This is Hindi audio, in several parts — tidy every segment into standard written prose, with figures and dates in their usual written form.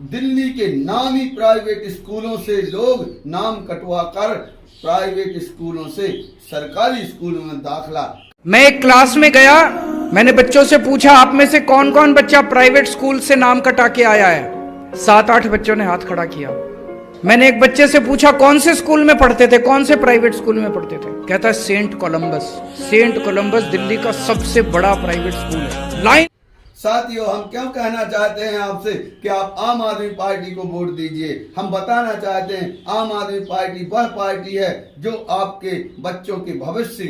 दिल्ली के नामी प्राइवेट स्कूलों से लोग नाम कटवा कर प्राइवेट स्कूलों से सरकारी स्कूलों में दाखिला। मैं एक क्लास में गया, मैंने बच्चों से पूछा आप में से कौन कौन बच्चा प्राइवेट स्कूल से नाम कटा के आया है। 7-8 बच्चों ने हाथ खड़ा किया। मैंने एक बच्चे से पूछा कौन से स्कूल में पढ़ते थे, कौन से प्राइवेट स्कूल में पढ़ते थे। कहता है सेंट कोलंबस दिल्ली का सबसे बड़ा प्राइवेट स्कूल है। लाइन साथियों, हम क्यों कहना चाहते हैं आपसे कि आप आम आदमी पार्टी को वोट दीजिए। हम बताना चाहते हैं आम आदमी पार्टी वह पार्टी है जो आपके बच्चों के भविष्य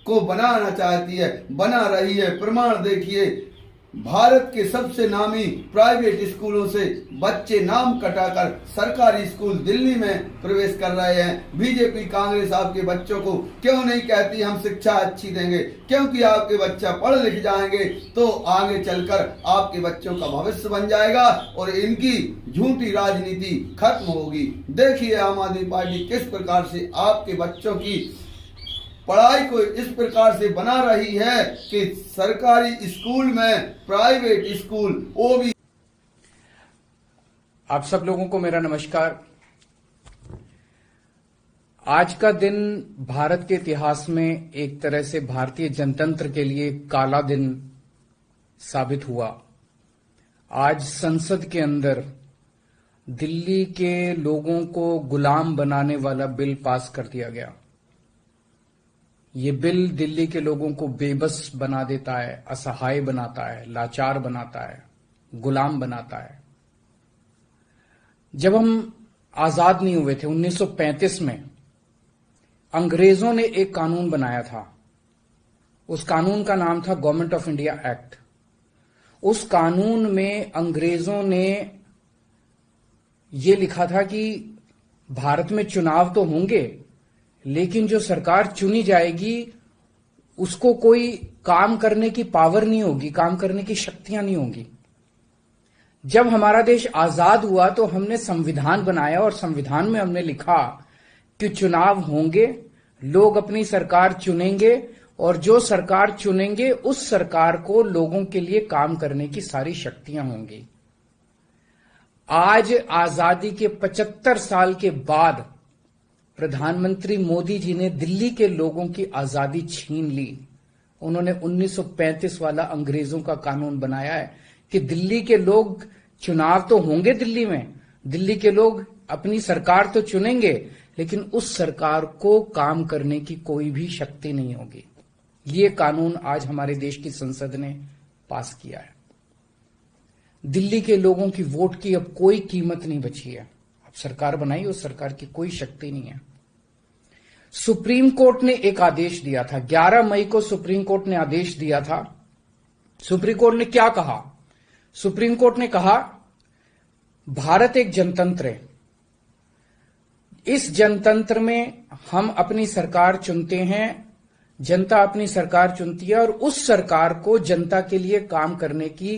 को बनाना चाहती है, बना रही है। प्रमाण देखिए, भारत के सबसे नामी प्राइवेट स्कूलों से बच्चे नाम कटाकर सरकारी स्कूल दिल्ली में प्रवेश कर रहे हैं। बीजेपी कांग्रेस आपके बच्चों को क्यों नहीं कहती हम शिक्षा अच्छी देंगे? क्योंकि आपके बच्चा पढ़ लिख जाएंगे तो आगे चलकर आपके बच्चों का भविष्य बन जाएगा और इनकी झूठी राजनीति खत्म होगी। देखिए आम आदमी पार्टी किस प्रकार से आपके बच्चों की पढ़ाई को इस प्रकार से बना रही है कि सरकारी स्कूल में प्राइवेट स्कूल वो भी। आप सब लोगों को मेरा नमस्कार। आज का दिन भारत के इतिहास में एक तरह से भारतीय जनतंत्र के लिए काला दिन साबित हुआ। आज संसद के अंदर दिल्ली के लोगों को गुलाम बनाने वाला बिल पास कर दिया गया। ये बिल दिल्ली के लोगों को बेबस बना देता है, असहाय बनाता है, लाचार बनाता है, गुलाम बनाता है। जब हम आजाद नहीं हुए थे 1935 में, अंग्रेजों ने एक कानून बनाया था। उस कानून का नाम था गवर्नमेंट ऑफ इंडिया एक्ट। उस कानून में अंग्रेजों ने ये लिखा था कि भारत में चुनाव तो होंगे, लेकिन जो सरकार चुनी जाएगी उसको कोई काम करने की पावर नहीं होगी, काम करने की शक्तियां नहीं होंगी। जब हमारा देश आजाद हुआ तो हमने संविधान बनाया और संविधान में हमने लिखा कि चुनाव होंगे, लोग अपनी सरकार चुनेंगे और जो सरकार चुनेंगे उस सरकार को लोगों के लिए काम करने की सारी शक्तियां होंगी। आज आजादी के 75 साल के बाद प्रधानमंत्री मोदी जी ने दिल्ली के लोगों की आजादी छीन ली। उन्होंने 1935 वाला अंग्रेजों का कानून बनाया है कि दिल्ली के लोग चुनाव तो होंगे, दिल्ली के लोग अपनी सरकार तो चुनेंगे, लेकिन उस सरकार को काम करने की कोई भी शक्ति नहीं होगी। ये कानून आज हमारे देश की संसद ने पास किया है। दिल्ली के लोगों की वोट की अब कोई कीमत नहीं बची है। अब सरकार बनाई, उस सरकार की कोई शक्ति नहीं है। सुप्रीम कोर्ट ने एक आदेश दिया था, 11 मई को सुप्रीम कोर्ट ने आदेश दिया था। सुप्रीम कोर्ट ने क्या कहा? सुप्रीम कोर्ट ने कहा भारत एक जनतंत्र है। इस जनतंत्र में हम अपनी सरकार चुनते हैं, जनता अपनी सरकार चुनती है और उस सरकार को जनता के लिए काम करने की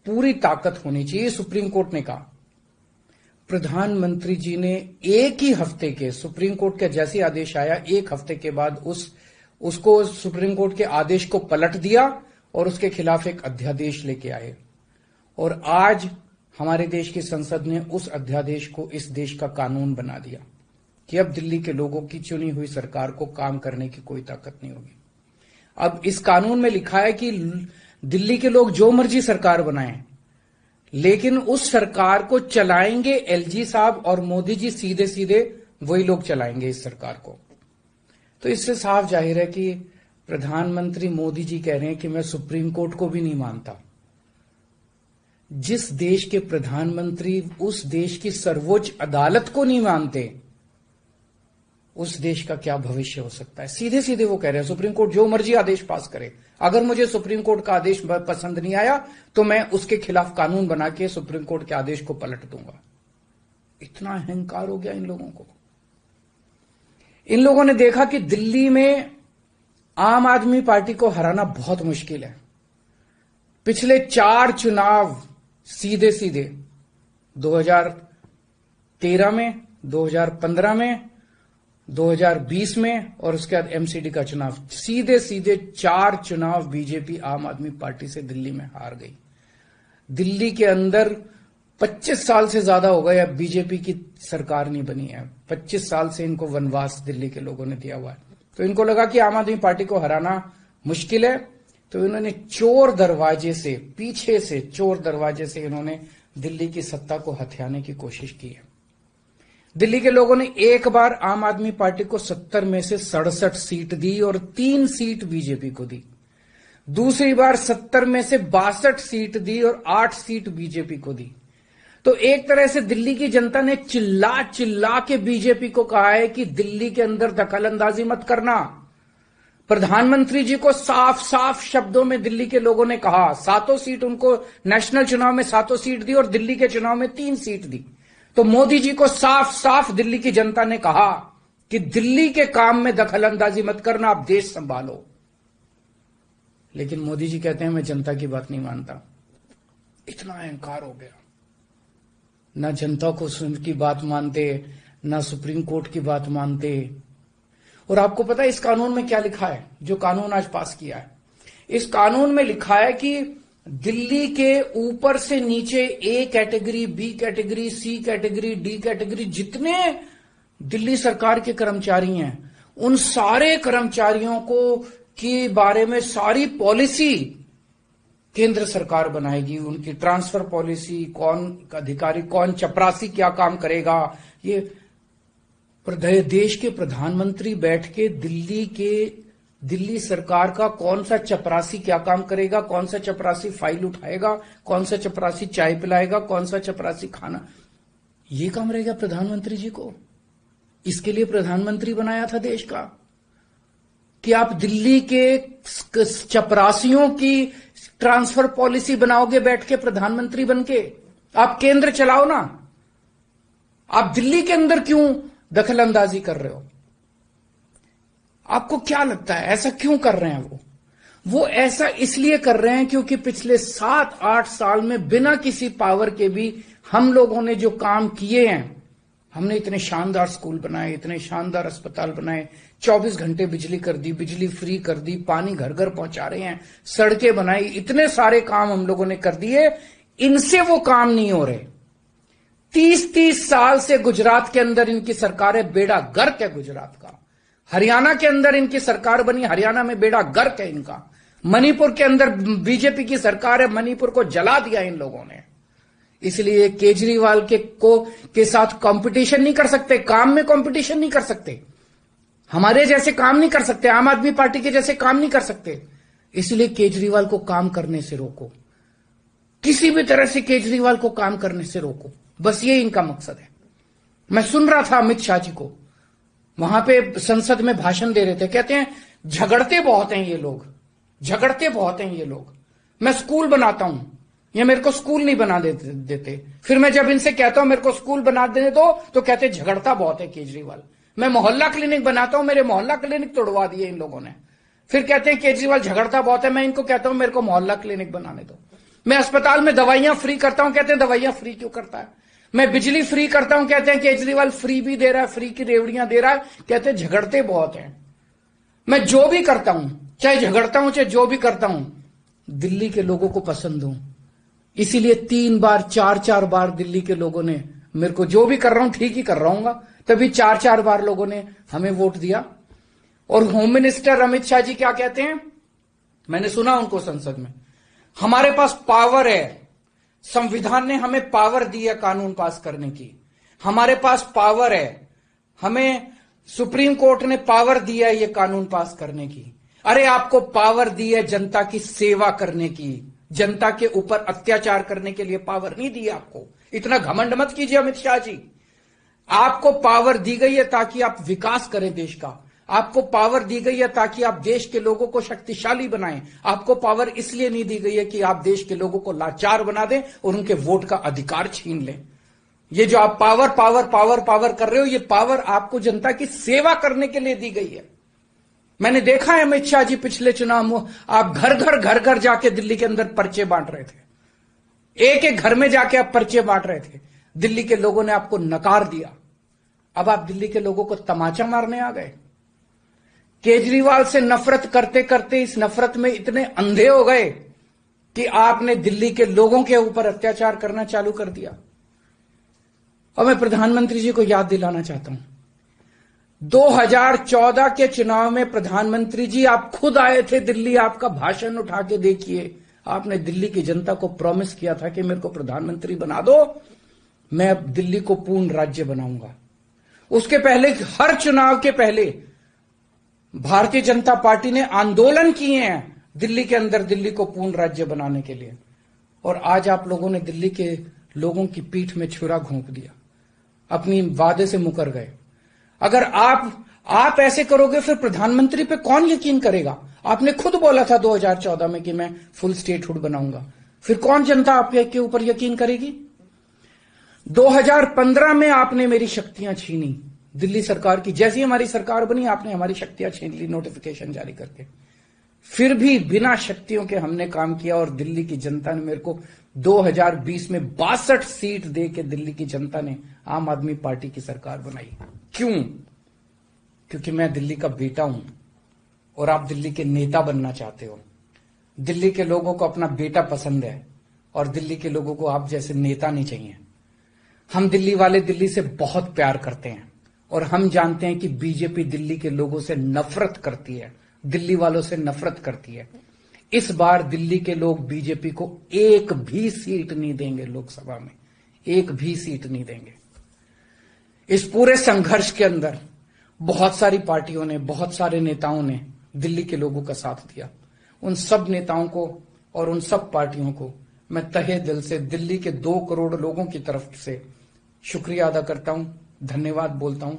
पूरी ताकत होनी चाहिए, सुप्रीम कोर्ट ने कहा। प्रधानमंत्री जी ने एक ही हफ्ते के, सुप्रीम कोर्ट का जैसे आदेश आया, एक हफ्ते के बाद उसको सुप्रीम कोर्ट के आदेश को पलट दिया और उसके खिलाफ एक अध्यादेश लेके आए। और आज हमारे देश की संसद ने उस अध्यादेश को इस देश का कानून बना दिया कि अब दिल्ली के लोगों की चुनी हुई सरकार को काम करने की कोई ताकत नहीं होगी। अब इस कानून में लिखा है कि दिल्ली के लोग जो मर्जी सरकार बनाएं, लेकिन उस सरकार को चलाएंगे एलजी साहब और मोदी जी, सीधे सीधे वही लोग चलाएंगे इस सरकार को। तो इससे साफ जाहिर है कि प्रधानमंत्री मोदी जी कह रहे हैं कि मैं सुप्रीम कोर्ट को भी नहीं मानता। जिस देश के प्रधानमंत्री उस देश की सर्वोच्च अदालत को नहीं मानते, उस देश का क्या भविष्य हो सकता है? सीधे सीधे वो कह रहे हैं सुप्रीम कोर्ट जो मर्जी आदेश पास करे, अगर मुझे सुप्रीम कोर्ट का आदेश पसंद नहीं आया तो मैं उसके खिलाफ कानून बना के सुप्रीम कोर्ट के आदेश को पलट दूंगा। इतना अहंकार हो गया इन लोगों को। इन लोगों ने देखा कि दिल्ली में आम आदमी पार्टी को हराना बहुत मुश्किल है। पिछले 4 चुनाव सीधे सीधे 2013 में, 2015 में, 2020 में और उसके बाद एमसीडी का चुनाव, सीधे सीधे 4 चुनाव बीजेपी आम आदमी पार्टी से दिल्ली में हार गई। दिल्ली के अंदर 25 साल से ज्यादा हो गए, अब बीजेपी की सरकार नहीं बनी है। 25 साल से इनको वनवास दिल्ली के लोगों ने दिया हुआ है। तो इनको लगा कि आम आदमी पार्टी को हराना मुश्किल है, तो इन्होंने चोर दरवाजे से, पीछे से चोर दरवाजे से इन्होंने दिल्ली की सत्ता को हथियाने की कोशिश की है। दिल्ली के लोगों ने एक बार आम आदमी पार्टी को 70 में से 67 सीट दी और 3 सीट बीजेपी को दी। दूसरी बार 70 में से 62 सीट दी और 8 सीट बीजेपी को दी। तो एक तरह से दिल्ली की जनता ने चिल्ला चिल्ला के बीजेपी को कहा है कि दिल्ली के अंदर दखलंदाजी मत करना। प्रधानमंत्री जी को साफ साफ शब्दों में दिल्ली के लोगों ने कहा, 7 सीट उनको नेशनल चुनाव में 7 सीट दी और दिल्ली के चुनाव में 3 सीट दी। तो मोदी जी को साफ साफ दिल्ली की जनता ने कहा कि दिल्ली के काम में दखलंदाजी मत करना, आप देश संभालो। लेकिन मोदी जी कहते हैं मैं जनता की बात नहीं मानता। इतना अहंकार हो गया, ना जनता को की बात मानते, ना सुप्रीम कोर्ट की बात मानते। और आपको पता है इस कानून में क्या लिखा है, जो कानून आज पास किया है? इस कानून में लिखा है कि दिल्ली के ऊपर से नीचे A category, B category, C category, D category, जितने दिल्ली सरकार के कर्मचारी हैं, उन सारे कर्मचारियों को के बारे में सारी पॉलिसी केंद्र सरकार बनाएगी। उनकी ट्रांसफर पॉलिसी, कौन अधिकारी, कौन चपरासी क्या काम करेगा, ये देश के प्रधानमंत्री बैठ के दिल्ली सरकार का कौन सा चपरासी क्या काम करेगा, कौन सा चपरासी फाइल उठाएगा, कौन सा चपरासी चाय पिलाएगा, कौन सा चपरासी खाना, ये काम रहेगा प्रधानमंत्री जी को। इसके लिए प्रधानमंत्री बनाया था देश का कि आप दिल्ली के चपरासियों की ट्रांसफर पॉलिसी बनाओगे बैठ के प्रधानमंत्री बनके। आप केंद्र चलाओ ना, आप दिल्ली के अंदर क्यों दखलंदाजी कर रहे हो? आपको क्या लगता है ऐसा क्यों कर रहे हैं? वो ऐसा इसलिए कर रहे हैं क्योंकि पिछले 7-8 साल में बिना किसी पावर के भी हम लोगों ने जो काम किए हैं, हमने इतने शानदार स्कूल बनाए, इतने शानदार अस्पताल बनाए, 24 घंटे बिजली कर दी, बिजली फ्री कर दी, पानी घर घर पहुंचा रहे हैं, सड़कें बनाई, इतने सारे काम हम लोगों ने कर दिए। इनसे वो काम नहीं हो रहे। 30-30 साल से गुजरात के अंदर इनकी सरकार है, बेड़ा गर्क है गुजरात का। हरियाणा के अंदर इनकी सरकार बनी, हरियाणा में बेड़ा गर्क है इनका। मणिपुर के अंदर बीजेपी की सरकार है, मणिपुर को जला दिया इन लोगों ने। इसलिए केजरीवाल के साथ कंपटीशन नहीं कर सकते, काम में कंपटीशन नहीं कर सकते, हमारे जैसे काम नहीं कर सकते, आम आदमी पार्टी के जैसे काम नहीं कर सकते। इसलिए केजरीवाल को काम करने से रोको, किसी भी तरह से केजरीवाल को काम करने से रोको, बस ये इनका मकसद है। मैं सुन रहा था अमित शाह जी को, वहां पे संसद में भाषण दे रहे थे, कहते हैं झगड़ते बहुत हैं ये लोग, झगड़ते बहुत हैं ये लोग। मैं स्कूल बनाता हूं, ये मेरे को स्कूल नहीं बना देते। फिर मैं जब इनसे कहता हूं मेरे को स्कूल बना देने दो, तो कहते झगड़ता बहुत है केजरीवाल। मैं मोहल्ला क्लिनिक बनाता हूं, मेरे मोहल्ला क्लिनिक तोड़वा दिए इन लोगों ने। फिर कहते हैं केजरीवाल झगड़ता बहुत है, मैं इनको कहता हूं मेरे को मोहल्ला क्लिनिक बनाने दो। मैं अस्पताल में दवाइयां फ्री करता हूं, कहते हैं दवाइयां फ्री क्यों करता है। मैं बिजली फ्री करता हूं, कहते हैं केजरीवाल फ्री भी दे रहा है, फ्री की रेवड़ियां दे रहा है, कहते हैं झगड़ते बहुत हैं। मैं जो भी करता हूं, चाहे झगड़ता हूं चाहे जो भी करता हूं, दिल्ली के लोगों को पसंद हूं। इसीलिए 3 बार 4-4 बार दिल्ली के लोगों ने मेरे को, जो भी कर रहा हूं ठीक ही कर रहा हूं, तभी 4-4 बार लोगों ने हमें वोट दिया। और होम मिनिस्टर अमित शाह जी क्या कहते हैं, मैंने सुना उनको संसद में, हमारे पास पावर है, संविधान ने हमें पावर दी है कानून पास करने की, हमारे पास पावर है, हमें सुप्रीम कोर्ट ने पावर दिया है ये कानून पास करने की। अरे आपको पावर दी है जनता की सेवा करने की, जनता के ऊपर अत्याचार करने के लिए पावर नहीं दी आपको। इतना घमंड मत कीजिए अमित शाह जी। आपको पावर दी गई है ताकि आप विकास करें देश का, आपको पावर दी गई है ताकि आप देश के लोगों को शक्तिशाली बनाएं। आपको पावर इसलिए नहीं दी गई है कि आप देश के लोगों को लाचार बना दें और उनके वोट का अधिकार छीन लें। ये जो आप पावर पावर पावर पावर कर रहे हो, ये पावर आपको जनता की सेवा करने के लिए दी गई है। मैंने देखा है अमित शाह जी पिछले चुनाव में आप घर घर जाके दिल्ली के अंदर पर्चे बांट रहे थे, एक एक घर में जाके आप पर्चे बांट रहे थे। दिल्ली के लोगों ने आपको नकार दिया। अब आप दिल्ली के लोगों को तमाचा मारने आ गए। केजरीवाल से नफरत करते करते इस नफरत में इतने अंधे हो गए कि आपने दिल्ली के लोगों के ऊपर अत्याचार करना चालू कर दिया। और मैं प्रधानमंत्री जी को याद दिलाना चाहता हूं, 2014 के चुनाव में प्रधानमंत्री जी आप खुद आए थे दिल्ली, आपका भाषण उठा के देखिए, आपने दिल्ली की जनता को प्रॉमिस किया था कि मेरे को प्रधानमंत्री बना दो, मैं अब दिल्ली को पूर्ण राज्य बनाऊंगा। उसके पहले, हर चुनाव के पहले भारतीय जनता पार्टी ने आंदोलन किए हैं दिल्ली के अंदर दिल्ली को पूर्ण राज्य बनाने के लिए। और आज आप लोगों ने दिल्ली के लोगों की पीठ में छुरा घोंप दिया, अपनी वादे से मुकर गए। अगर आप ऐसे करोगे फिर प्रधानमंत्री पे कौन यकीन करेगा? आपने खुद बोला था 2014 में कि मैं फुल स्टेटहुड बनाऊंगा, फिर कौन जनता आपके ऊपर यकीन करेगी? 2015 में आपने मेरी शक्तियां छीनी दिल्ली सरकार की, जैसी हमारी सरकार बनी आपने हमारी शक्तियां छीन ली नोटिफिकेशन जारी करके। फिर भी बिना शक्तियों के हमने काम किया और दिल्ली की जनता ने मेरे को 2020 में 62 सीट दे के दिल्ली की जनता ने आम आदमी पार्टी की सरकार बनाई। क्यों? क्योंकि मैं दिल्ली का बेटा हूं और आप दिल्ली के नेता बनना चाहते हो। दिल्ली के लोगों को अपना बेटा पसंद है और दिल्ली के लोगों को आप जैसे नेता नहीं चाहिए। हम दिल्ली वाले दिल्ली से बहुत प्यार करते हैं और हम जानते हैं कि बीजेपी दिल्ली के लोगों से नफरत करती है, दिल्ली वालों से नफरत करती है। इस बार दिल्ली के लोग बीजेपी को एक भी सीट नहीं देंगे, लोकसभा में एक भी सीट नहीं देंगे। इस पूरे संघर्ष के अंदर बहुत सारी पार्टियों ने, बहुत सारे नेताओं ने दिल्ली के लोगों का साथ दिया। उन सब नेताओं को और उन सब पार्टियों को मैं तहे दिल से दिल्ली के 2 करोड़ लोगों की तरफ से शुक्रिया अदा करता हूं, धन्यवाद बोलता हूं